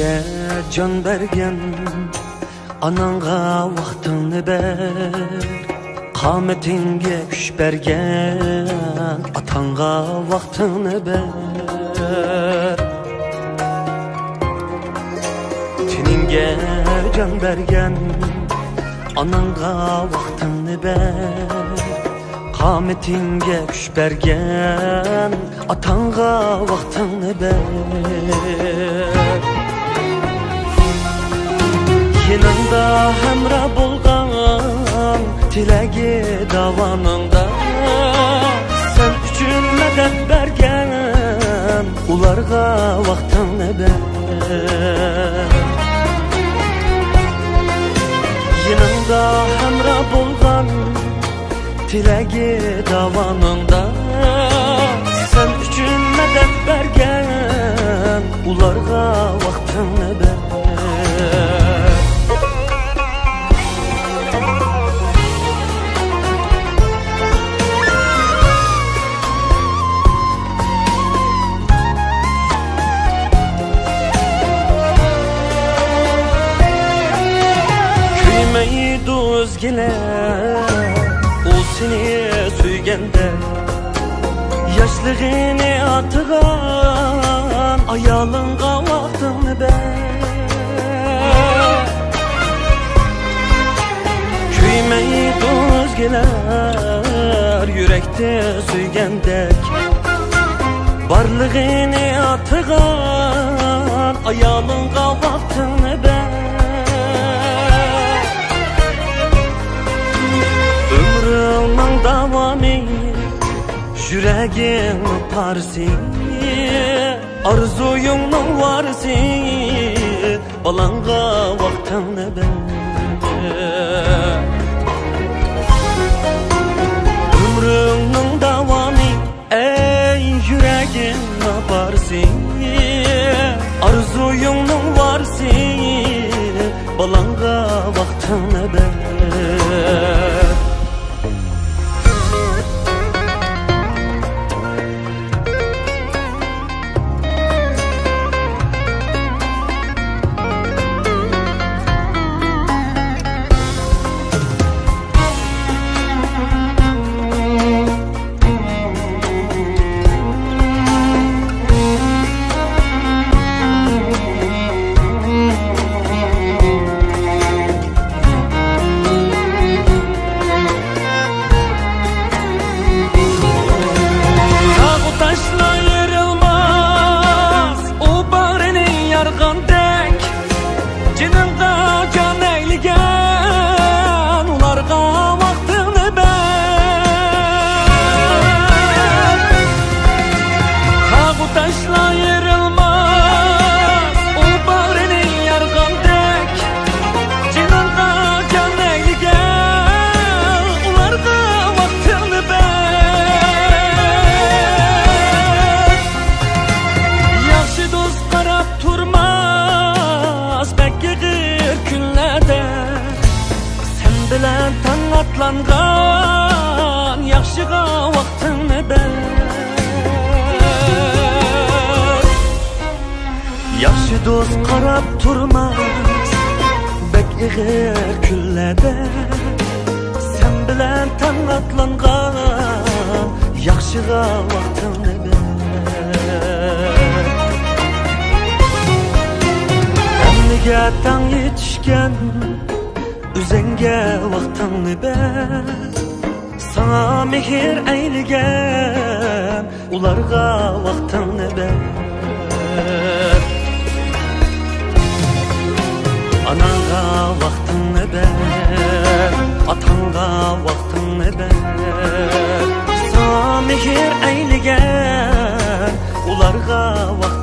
Tiningga jon bergen ananga vaqtini ber, qomatingga kuch bergen atanga vaqtini ber. Tiningga jon bergen ananga vaqtini ber, qomatingga kuch bergen atanga vaqtini ber. Yanında hemra bulgan tilegi davanında, sen üçün medet bergen ularga vaqtini ber. Yanında hemra bulgan tilegi davanında, sen üçün medet bergen ularga vaqtini ber. Özgeler o seni süygende, yaşlığını atıgan ayalınga vaqtini ber. Küymeydi özgeler yürekte süygendek, barlığını atıgan ayalınga vaqtini ber. Davamı yüreğin parsi, arzuyunun varsi balanga vaqtini ber. Ömrünün davamı ey yüreğin parsi, arzuyunun varsi balanga vaqtini ber. Atlangan yaxşıga vaqtini ber. Yaxşı dost qarab turmaz bek ig'ir kunlarda, sen bilan tan atlangan yaxşıga vaqtini ber. Hamniga tang yetishgan üzenge vaqtini ber, sana mehir eyligen ularga vaqtini ber. Ananga vaqtini ber, atanga vaqtini ber, sana mehir eyligen ularga vaqtini ber.